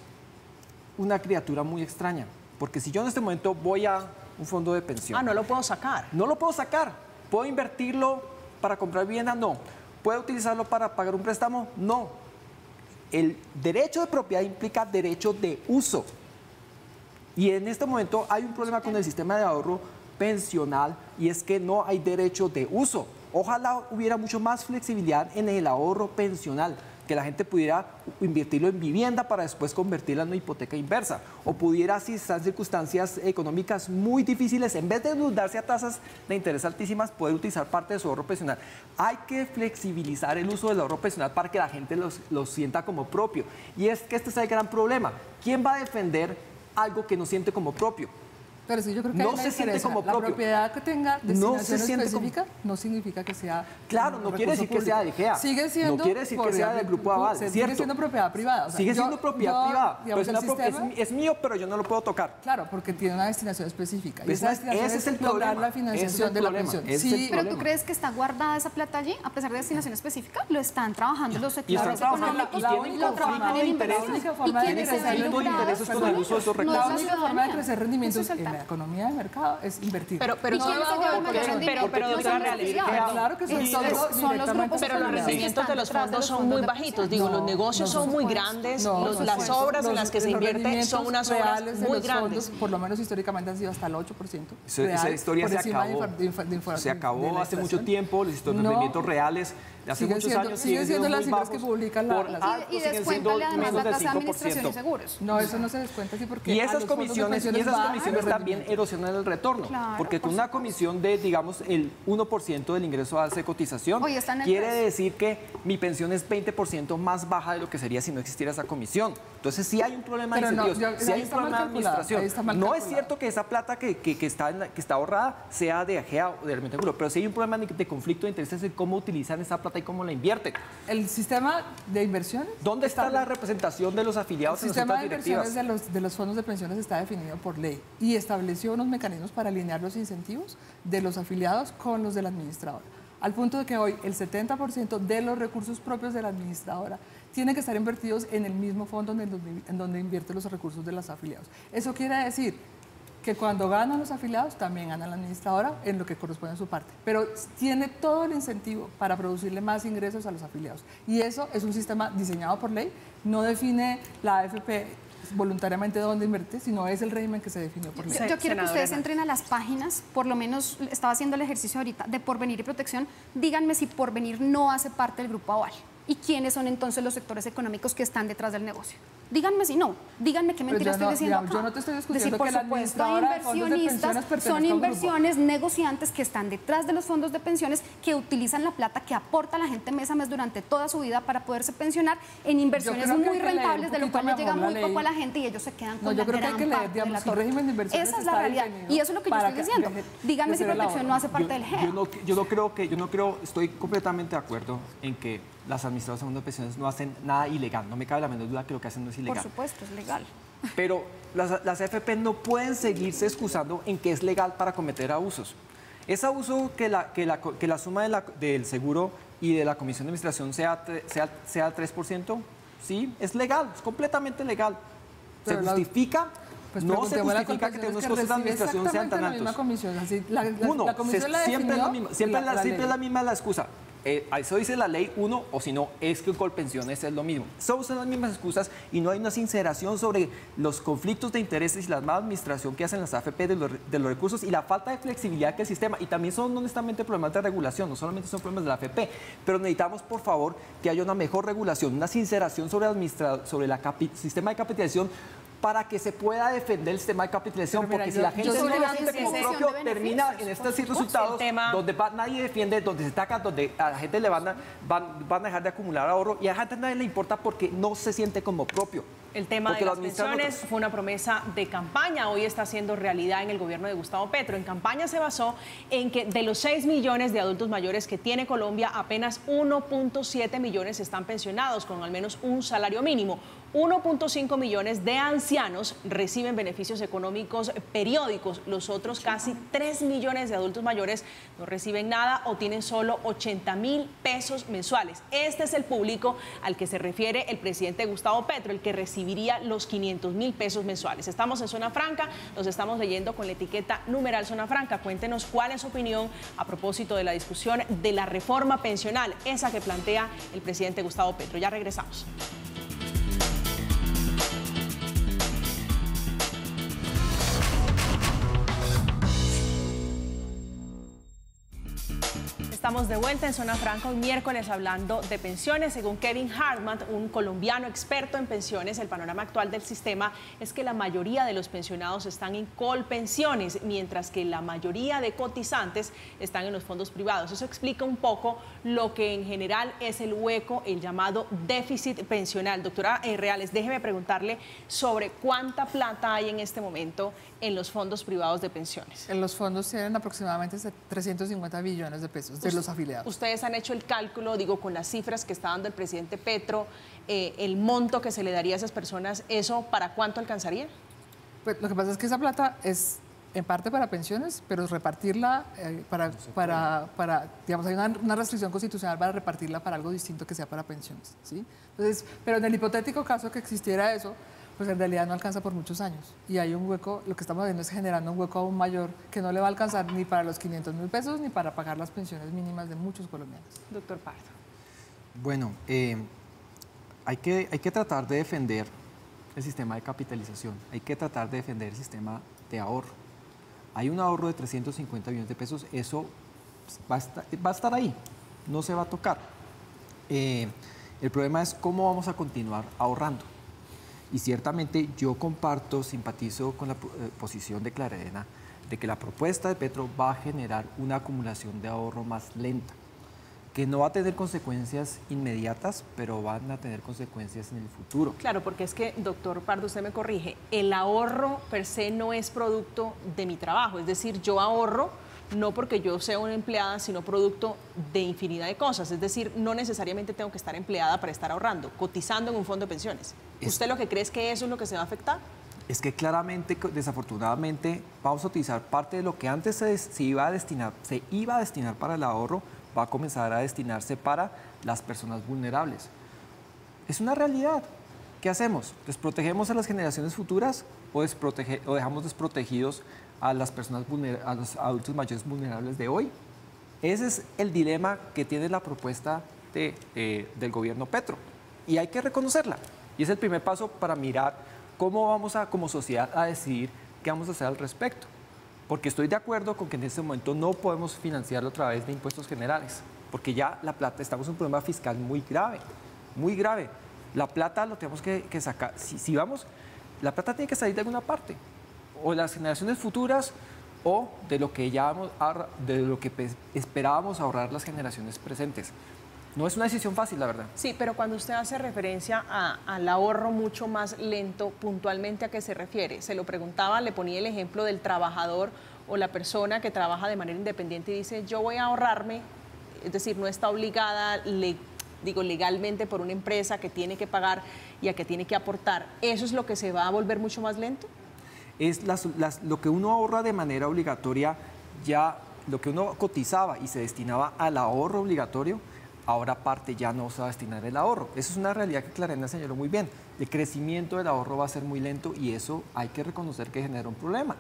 una criatura muy extraña, porque si yo en este momento voy a un fondo de pensión... no lo puedo sacar. No lo puedo sacar, puedo invertirlo para comprar vivienda? No. ¿Puede utilizarlo para pagar un préstamo? No. El derecho de propiedad implica derecho de uso. Y en este momento hay un problema con el sistema de ahorro pensional y es que no hay derecho de uso. Ojalá hubiera mucho más flexibilidad en el ahorro pensional, que la gente pudiera invertirlo en vivienda para después convertirla en una hipoteca inversa. O pudiera, si están circunstancias económicas muy difíciles, en vez de endeudarse a tasas de interés altísimas, poder utilizar parte de su ahorro pensional. Hay que flexibilizar el uso del ahorro pensional para que la gente lo sienta como propio. Y es que este es el gran problema. ¿Quién va a defender algo que no siente como propio? Pero sí, yo creo que no hay una se siente diferencia. como La propio. propiedad que tenga destinación específica como... no significa que sea. Claro, no quiere decir que sea de GEA. Sigue siendo. No quiere decir que sea del Grupo Aval, Sigue ¿cierto? siendo propiedad privada. O sea, sigue siendo propiedad privada. Digamos, Pero es mío, pero yo no lo puedo tocar. Claro, porque tiene una destinación específica. Y Pues esa destinación ese es el lograr problema. la financiación de la pensión. Sí, pero ¿tú crees que está guardada esa plata allí a pesar de destinación específica? Lo están trabajando los Y sectores están trabajando, económicos y lo trabajan en inversión. única ¿Y forma de quiénes crecer están el lucrados? intereses con el uso de esos recursos. La única forma de crecer rendimientos Eso es el en la economía de mercado es invertir. Pero ¿Y quiénes se llevan mayor rendimiento? pero doctora Reales, claro que son todos son los grupos pero los rendimientos de los fondos son muy bajitos. Digo, los negocios son muy grandes, las obras en las que se invierte son unas obras muy grandes. Por lo menos históricamente han sido hasta el 8%. Esa historia se acabó. Se acabó hace mucho tiempo, los rendimientos reales de hace muchos años siguen siendo las cifras que publican y descuéntale además la tasa de administración y seguros. No, eso no se descuenta así porque y esas comisiones también erosionan el retorno, porque con una comisión de, digamos, el 1% del ingreso base de cotización, quiere decir que mi pensión es 20% más baja de lo que sería si no existiera esa comisión. Entonces sí hay un problema de incentivos, sí hay un problema de administración. No es cierto que esa plata que está ahorrada sea de AGEA o de Alimento Seguro, pero sí hay un problema de conflicto de intereses en cómo utilizan esa plata y cómo la invierten. El sistema de inversiones. ¿Dónde está la representación de los afiliados en las juntas directivas? El sistema de inversiones de los fondos de pensiones está definido por ley y estableció unos mecanismos para alinear los incentivos de los afiliados con los de la administradora. Al punto de que hoy el 70% de los recursos propios de la administradora tienen que estar invertidos en el mismo fondo en donde invierte los recursos de los afiliados. Eso quiere decir que cuando ganan los afiliados, también gana la administradora en lo que corresponde a su parte. Pero tiene todo el incentivo para producirle más ingresos a los afiliados. Y eso es un sistema diseñado por ley, no define la AFP voluntariamente dónde invierte, sino es el régimen que se definió por ley. Yo quiero que ustedes entren a las páginas, por lo menos estaba haciendo el ejercicio ahorita, de Porvenir y Protección. Díganme si Porvenir no hace parte del Grupo Aval. ¿Y quiénes son entonces los sectores económicos que están detrás del negocio? Díganme si no. Díganme qué mentira estoy diciendo acá. Yo no te estoy discutiendo por que la supuesto, administradora de fondos de pensiones son inversiones negociantes que están detrás de los fondos de pensiones, que utilizan la plata que aporta la gente mes a mes durante toda su vida para poderse pensionar en inversiones muy rentables, de lo cual le llega muy poco a la gente y ellos se quedan con la gran parte de la torta. Esa es la realidad. Y eso es lo que yo estoy diciendo. Díganme si Protección no hace parte del GEA. Yo no creo, estoy completamente de acuerdo en que las administradoras de fondos de pensiones no hacen nada ilegal. No me cabe la menor duda que lo que hacen no es ilegal. Por supuesto, es legal. Pero las AFP no pueden seguirse excusando en que es legal para cometer abusos. Es abuso que la suma del seguro y de la comisión de administración sea 3%. Sí, es legal, es completamente legal. ¿Se justifica? Pues no se justifica que los costos de administración sean tan altos. Siempre es la misma la excusa. Eso dice la ley, o si no, es que Colpensiones es lo mismo. Son las mismas excusas y no hay una sinceración sobre los conflictos de intereses y la mala administración que hacen las AFP de los recursos y la falta de flexibilidad que el sistema. Y también son honestamente problemas de regulación, no solamente son problemas de la AFP, pero necesitamos, por favor, que haya una mejor regulación, una sinceración sobre el sistema de capitalización, para que se pueda defender el sistema de capitalización, porque si la gente no lo siente como propio, termina en estos resultados donde nadie defiende, donde se ataca, donde a la gente le van a dejar de acumular ahorro y a la gente nadie le importa porque no se siente como propio. El tema de las pensiones fue una promesa de campaña, hoy está siendo realidad en el gobierno de Gustavo Petro. En campaña se basó en que de los 6 millones de adultos mayores que tiene Colombia, apenas 1.7 millones están pensionados con al menos un salario mínimo. 1.5 millones de ancianos reciben beneficios económicos periódicos. Los otros casi 3 millones de adultos mayores no reciben nada o tienen solo 80.000 pesos mensuales. Este es el público al que se refiere el presidente Gustavo Petro, el que recibe recibiría los 500.000 pesos mensuales. Estamos en Zona Franca, los estamos leyendo con la etiqueta numeral Zona Franca. Cuéntenos cuál es su opinión a propósito de la discusión de la reforma pensional, esa que plantea el presidente Gustavo Petro. Ya regresamos. Estamos de vuelta en Zona Franca, un miércoles hablando de pensiones. Según Kevin Hartman, un colombiano experto en pensiones, el panorama actual del sistema es que la mayoría de los pensionados están en colpensiones, mientras que la mayoría de cotizantes están en los fondos privados. Eso explica un poco lo que en general es el hueco, el llamado déficit pensional. Doctora Reales, déjeme preguntarle sobre cuánta plata hay en este momento en los fondos privados de pensiones. En los fondos tienen aproximadamente 350 billones de pesos de los afiliados. Ustedes han hecho el cálculo, digo, con las cifras que está dando el presidente Petro, el monto que se le daría a esas personas, ¿eso para cuánto alcanzaría? Pues lo que pasa es que esa plata es en parte para pensiones, pero repartirla digamos, hay una restricción constitucional para repartirla para algo distinto que sea para pensiones, ¿sí? Entonces, pero en el hipotético caso que existiera eso, pues en realidad no alcanza por muchos años. Y hay un hueco, lo que estamos viendo es generando un hueco aún mayor que no le va a alcanzar ni para los 500.000 pesos ni para pagar las pensiones mínimas de muchos colombianos. Doctor Pardo. Bueno, hay que tratar de defender el sistema de capitalización, hay que tratar de defender el sistema de ahorro. Hay un ahorro de 350 billones de pesos, eso va a estar ahí, no se va a tocar. El problema es cómo vamos a continuar ahorrando. Y ciertamente yo comparto, simpatizo con la posición de Clara Elena de que la propuesta de Petro va a generar una acumulación de ahorro más lenta, que no va a tener consecuencias inmediatas, pero van a tener consecuencias en el futuro. Claro, porque es que, doctor Pardo, usted me corrige, el ahorro per se no es producto de mi trabajo, es decir, yo ahorro no porque yo sea una empleada, sino producto de infinidad de cosas. Es decir, no necesariamente tengo que estar empleada para estar ahorrando, cotizando en un fondo de pensiones. ¿Usted lo que cree es que eso es lo que se va a afectar? Es que claramente, desafortunadamente, vamos a utilizar parte de lo que antes se iba a destinar para el ahorro, va a comenzar a destinarse para las personas vulnerables. Es una realidad. ¿Qué hacemos? ¿Desprotegemos a las generaciones futuras o dejamos desprotegidos a las personas a los adultos mayores vulnerables de hoy? Ese es el dilema que tiene la propuesta del gobierno Petro y hay que reconocerla. Y es el primer paso para mirar cómo vamos como sociedad a decidir qué vamos a hacer al respecto. Porque estoy de acuerdo con que en este momento no podemos financiarlo a través de impuestos generales, porque ya la plata, estamos en un problema fiscal muy grave, muy grave. La plata lo tenemos que sacar, si vamos, la plata tiene que salir de alguna parte, o de las generaciones futuras, o de lo que esperábamos ahorrar las generaciones presentes. No es una decisión fácil, la verdad. Sí, pero cuando usted hace referencia al ahorro mucho más lento, ¿puntualmente a qué se refiere? Se lo preguntaba, le ponía el ejemplo del trabajador o la persona que trabaja de manera independiente y dice, yo voy a ahorrarme, es decir, no está obligada legalmente por una empresa que tiene que pagar y a que tiene que aportar. ¿Eso es lo que se va a volver mucho más lento? Es lo que uno ahorra de manera obligatoria, ya lo que uno cotizaba y se destinaba al ahorro obligatorio, ahora parte ya no se va a destinar el ahorro. Esa es una realidad que Clara Elena señaló muy bien. El crecimiento del ahorro va a ser muy lento y eso hay que reconocer que genera un problema.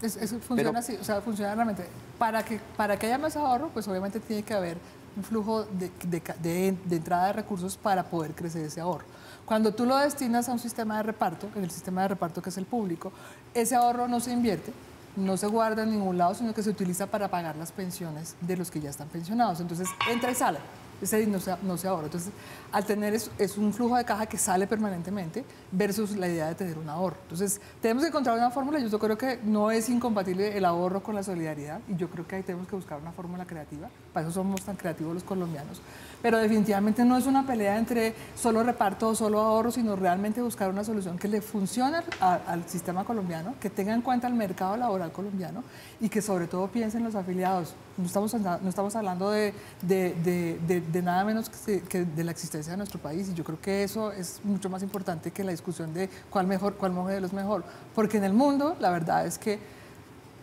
Eso funciona así, o sea, funciona realmente. Para que haya más ahorro, pues obviamente tiene que haber un flujo de entrada de recursos para poder crecer ese ahorro. Cuando tú lo destinas a un sistema de reparto, en el sistema de reparto que es el público, ese ahorro no se invierte, no se guarda en ningún lado, sino que se utiliza para pagar las pensiones de los que ya están pensionados. Entonces, entra y sale. Ese no se ahorra. Entonces, al tener eso, es un flujo de caja que sale permanentemente versus la idea de tener un ahorro. Entonces, tenemos que encontrar una fórmula. Yo creo que no es incompatible el ahorro con la solidaridad y yo creo que ahí tenemos que buscar una fórmula creativa. Para eso somos tan creativos los colombianos. Pero definitivamente no es una pelea entre solo reparto o solo ahorro, sino realmente buscar una solución que le funcione al sistema colombiano, que tenga en cuenta el mercado laboral colombiano y que sobre todo piense en los afiliados. No estamos hablando de nada menos que de la existencia de nuestro país y yo creo que eso es mucho más importante que la discusión de cuál modelo es mejor. Porque en el mundo la verdad es que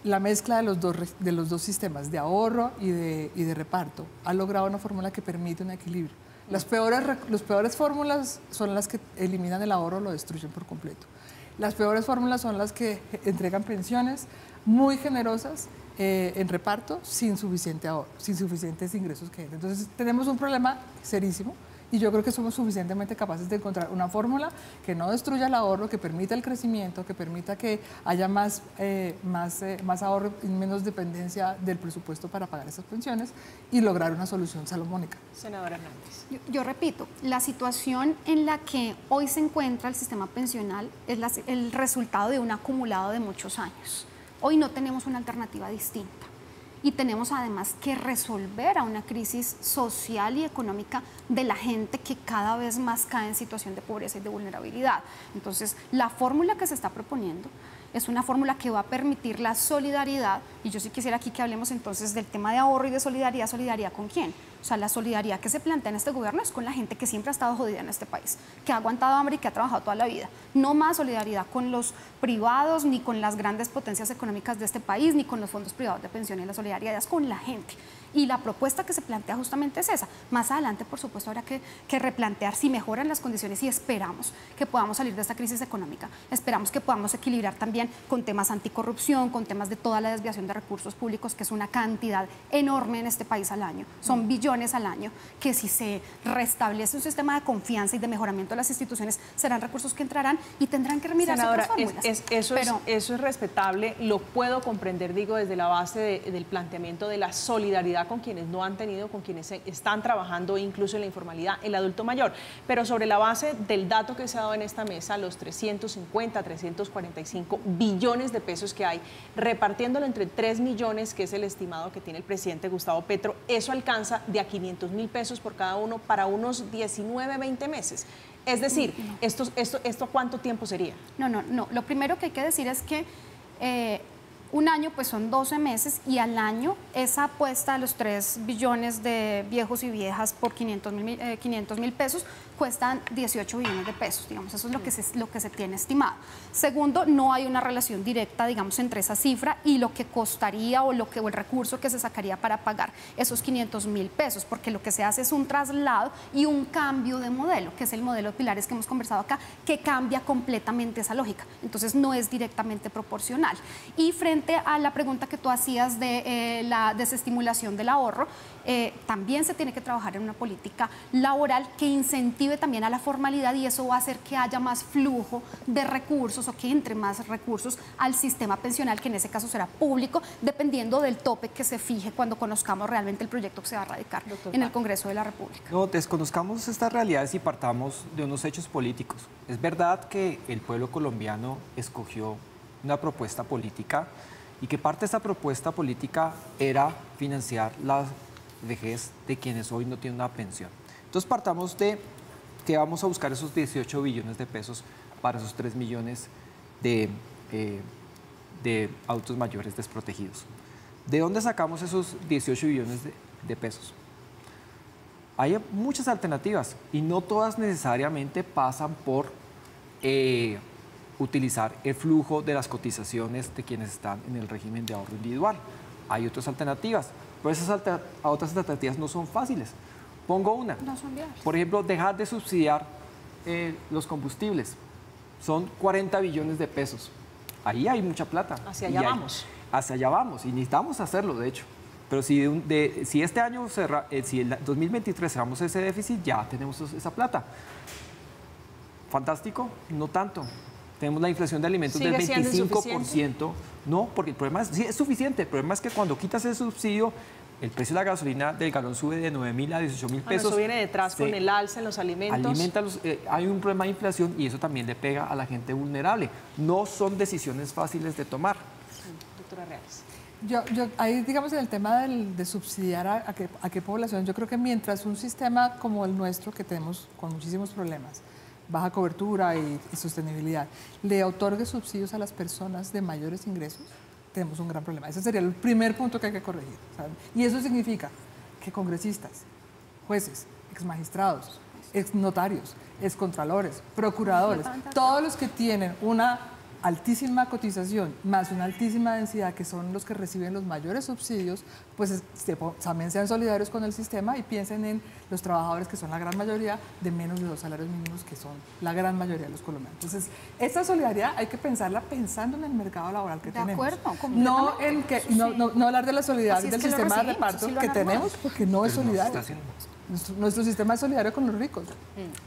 la mezcla de los dos sistemas de ahorro y de reparto ha logrado una fórmula que permite un equilibrio. Las peores fórmulas son las que eliminan el ahorro o lo destruyen por completo. Las peores fórmulas son las que entregan pensiones muy generosas en reparto sin suficiente ahorro, sin suficientes ingresos que entren. Entonces tenemos un problema serísimo y yo creo que somos suficientemente capaces de encontrar una fórmula que no destruya el ahorro, que permita el crecimiento, que permita que haya más ahorro y menos dependencia del presupuesto para pagar esas pensiones y lograr una solución salomónica. Senadora Hernández. Yo repito, la situación en la que hoy se encuentra el sistema pensional es el resultado de un acumulado de muchos años. Hoy no tenemos una alternativa distinta y tenemos además que resolver a una crisis social y económica de la gente que cada vez más cae en situación de pobreza y de vulnerabilidad. Entonces, la fórmula que se está proponiendo es una fórmula que va a permitir la solidaridad, y yo sí quisiera aquí que hablemos entonces del tema de ahorro y de solidaridad. ¿Solidaridad con quién? O sea, la solidaridad que se plantea en este gobierno es con la gente que siempre ha estado jodida en este país, que ha aguantado hambre y que ha trabajado toda la vida. No más solidaridad con los privados, ni con las grandes potencias económicas de este país, ni con los fondos privados de pensiones. La solidaridad es con la gente. Y la propuesta que se plantea justamente es esa. Más adelante, por supuesto, habrá que replantear si mejoran las condiciones y esperamos que podamos salir de esta crisis económica. Esperamos que podamos equilibrar también con temas anticorrupción, con temas de toda la desviación de recursos públicos, que es una cantidad enorme en este país al año. Son billones al año, que si se restablece un sistema de confianza y de mejoramiento de las instituciones, serán recursos que entrarán y tendrán que remirarse otras fórmulas. Eso es respetable, lo puedo comprender, digo, desde la base del planteamiento de la solidaridad con quienes no han tenido, con quienes están trabajando incluso en la informalidad, el adulto mayor. Pero sobre la base del dato que se ha dado en esta mesa, los 350, 345 billones de pesos que hay, repartiéndolo entre 3 millones, que es el estimado que tiene el presidente Gustavo Petro, eso alcanza de a 500.000 pesos por cada uno para unos 19, 20 meses. Es decir, ¿esto cuánto tiempo sería? No. Lo primero que hay que decir es que un año pues son 12 meses y al año esa apuesta de los 3 billones de viejos y viejas por 500.000 pesos cuestan 18 billones de pesos, digamos, eso es lo que se tiene estimado. Segundo, no hay una relación directa, digamos, entre esa cifra y lo que costaría o el recurso que se sacaría para pagar esos 500.000 pesos, porque lo que se hace es un traslado y un cambio de modelo, que es el modelo de pilares que hemos conversado acá, que cambia completamente esa lógica, entonces no es directamente proporcional. Y frente a la pregunta que tú hacías de la desestimulación del ahorro, también se tiene que trabajar en una política laboral que incentive también a la formalidad y eso va a hacer que haya más flujo de recursos o que entre más recursos al sistema pensional, que en ese caso será público, dependiendo del tope que se fije cuando conozcamos realmente el proyecto que se va a radicar en el Congreso de la República. No, desconozcamos estas realidades y partamos de unos hechos políticos. Es verdad que el pueblo colombiano escogió una propuesta política y que parte de esa propuesta política era financiar la vejez de quienes hoy no tienen una pensión. Entonces partamos de que vamos a buscar esos 18 billones de pesos para esos 3 millones de adultos mayores desprotegidos. ¿De dónde sacamos esos 18 billones de pesos? Hay muchas alternativas y no todas necesariamente pasan por utilizar el flujo de las cotizaciones de quienes están en el régimen de ahorro individual. Hay otras alternativas, pero esas otras alternativas no son fáciles. Pongo una. No son viables. Por ejemplo, dejar de subsidiar los combustibles. Son 40 billones de pesos. Ahí hay mucha plata. Hacia allá vamos. Hacia allá vamos y necesitamos hacerlo, de hecho. Pero si este año, si el 2023 cerramos ese déficit, ya tenemos esa plata. Fantástico, no tanto. Tenemos la inflación de alimentos del 25%. No, porque el problema sí es suficiente. El problema es que cuando quitas ese subsidio, el precio de la gasolina del galón sube de 9.000 a 18.000 pesos. Eso viene detrás con el alza en los alimentos. Hay un problema de inflación y eso también le pega a la gente vulnerable. No son decisiones fáciles de tomar. Doctora Reales. Ahí, digamos, en el tema de subsidiar a qué población, yo creo que mientras un sistema como el nuestro, que tenemos con muchísimos problemas, baja cobertura y sostenibilidad, le otorgue subsidios a las personas de mayores ingresos, tenemos un gran problema. Ese sería el primer punto que hay que corregir, ¿saben? Y eso significa que congresistas, jueces, exmagistrados, exnotarios, excontralores, procuradores, todos los que tienen una altísima cotización más una altísima densidad, que son los que reciben los mayores subsidios, pues también sean solidarios con el sistema y piensen en los trabajadores, que son la gran mayoría, de menos de 2 salarios mínimos, que son la gran mayoría de los colombianos. Entonces, esta solidaridad hay que pensarla pensando en el mercado laboral que tenemos. De acuerdo, no en que no hablar de la solidaridad del sistema de reparto que tenemos, porque no es solidario. Nuestro sistema es solidario con los ricos.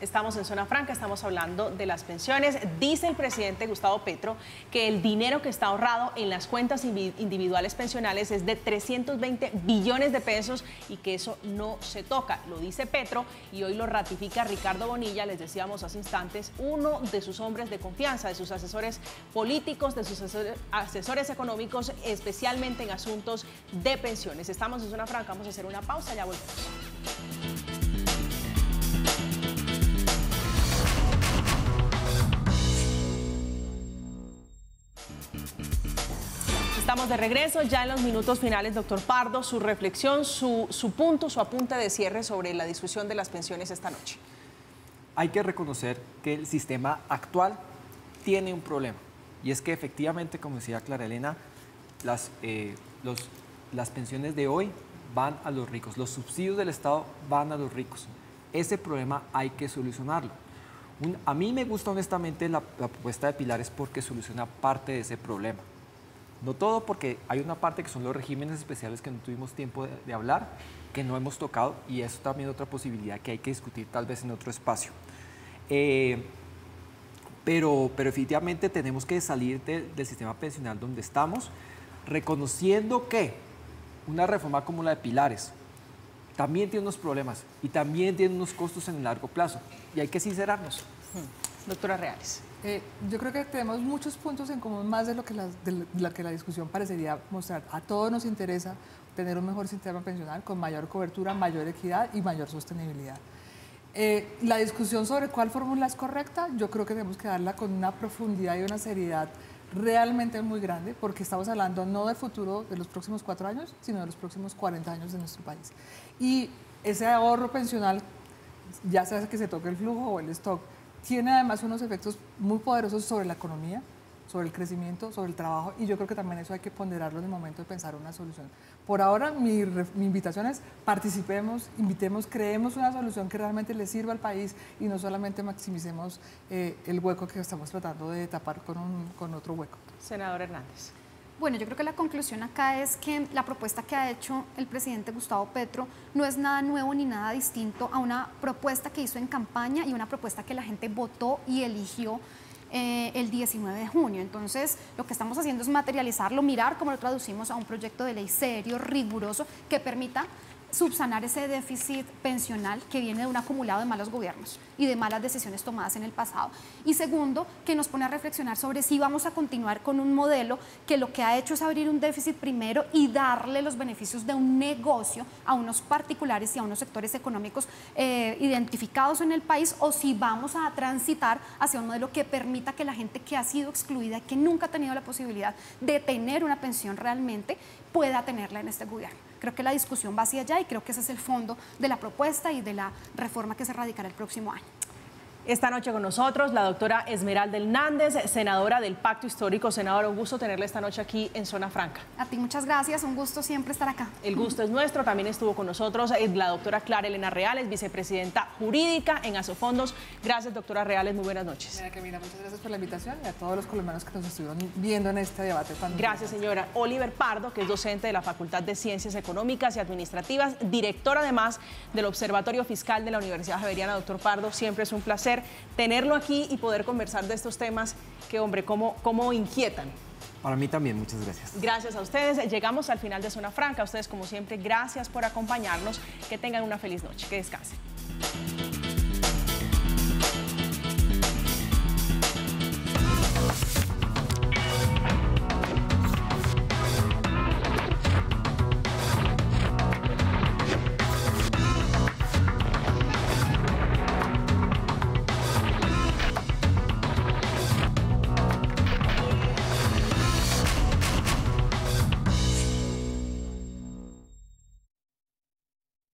Estamos en Zona Franca, estamos hablando de las pensiones. Dice el presidente Gustavo Petro que el dinero que está ahorrado en las cuentas individuales pensionales es de 320 billones de pesos y que eso no se toca. Lo dice Petro y hoy lo ratifica Ricardo Bonilla, les decíamos hace instantes, uno de sus hombres de confianza, de sus asesores políticos, de sus asesores económicos, especialmente en asuntos de pensiones. Estamos en Zona Franca, vamos a hacer una pausa, ya volvemos. Estamos de regreso ya en los minutos finales, doctor Pardo, su reflexión, su apunte de cierre sobre la discusión de las pensiones esta noche. Hay que reconocer que el sistema actual tiene un problema y es que efectivamente, como decía Clara Elena, las pensiones de hoy van a los ricos, los subsidios del Estado van a los ricos. Ese problema hay que solucionarlo. A mí me gusta honestamente la propuesta de Pilares porque soluciona parte de ese problema. No todo, porque hay una parte que son los regímenes especiales que no tuvimos tiempo de hablar, que no hemos tocado, y eso también es otra posibilidad que hay que discutir tal vez en otro espacio. Pero efectivamente tenemos que salir del sistema pensional donde estamos, reconociendo que una reforma como la de Pilares también tiene unos problemas y también tiene unos costos en el largo plazo, y hay que sincerarnos. Doctora Reales. Yo creo que tenemos muchos puntos en común, más de lo que la discusión parecería mostrar. A todos nos interesa tener un mejor sistema pensional con mayor cobertura, mayor equidad y mayor sostenibilidad. La discusión sobre cuál fórmula es correcta, yo creo que tenemos que darla con una profundidad y una seriedad realmente muy grande, porque estamos hablando no del futuro de los próximos 4 años, sino de los próximos 40 años de nuestro país. Y ese ahorro pensional, ya sea que se toque el flujo o el stock, tiene además unos efectos muy poderosos sobre la economía, sobre el crecimiento, sobre el trabajo, y yo creo que también eso hay que ponderarlo en el momento de pensar una solución. Por ahora, mi invitación es participemos, invitemos, creemos una solución que realmente le sirva al país y no solamente maximicemos el hueco que estamos tratando de tapar con otro hueco. Senador Hernández. Bueno, yo creo que la conclusión acá es que la propuesta que ha hecho el presidente Gustavo Petro no es nada nuevo ni nada distinto a una propuesta que hizo en campaña y una propuesta que la gente votó y eligió el 19 de junio. Entonces, lo que estamos haciendo es materializarlo, mirar cómo lo traducimos a un proyecto de ley serio, riguroso, que permita subsanar ese déficit pensional que viene de un acumulado de malos gobiernos y de malas decisiones tomadas en el pasado. Y segundo, que nos pone a reflexionar sobre si vamos a continuar con un modelo que lo que ha hecho es abrir un déficit primero y darle los beneficios de un negocio a unos particulares y a unos sectores económicos identificados en el país, o si vamos a transitar hacia un modelo que permita que la gente que ha sido excluida, que nunca ha tenido la posibilidad de tener una pensión realmente, pueda tenerla en este gobierno. Creo que la discusión va hacia allá y creo que ese es el fondo de la propuesta y de la reforma que se radicará el próximo año. Esta noche con nosotros la doctora Esmeralda Hernández, senadora del Pacto Histórico. Senadora, un gusto tenerla esta noche aquí en Zona Franca. A ti muchas gracias, un gusto siempre estar acá. El gusto es nuestro. También estuvo con nosotros la doctora Clara Elena Reales, vicepresidenta jurídica en Asofondos. Gracias, doctora Reales, muy buenas noches. Camila, muchas gracias por la invitación y a todos los colombianos que nos estuvieron viendo en este debate tan Gracias, señora. Oliver Pardo, que es docente de la Facultad de Ciencias Económicas y Administrativas, director además del Observatorio Fiscal de la Universidad Javeriana. Doctor Pardo, siempre es un placer tenerlo aquí y poder conversar de estos temas que, hombre, cómo inquietan. Para mí también, muchas gracias. Gracias a ustedes. Llegamos al final de Zona Franca. A ustedes, como siempre, gracias por acompañarnos. Que tengan una feliz noche. Que descansen.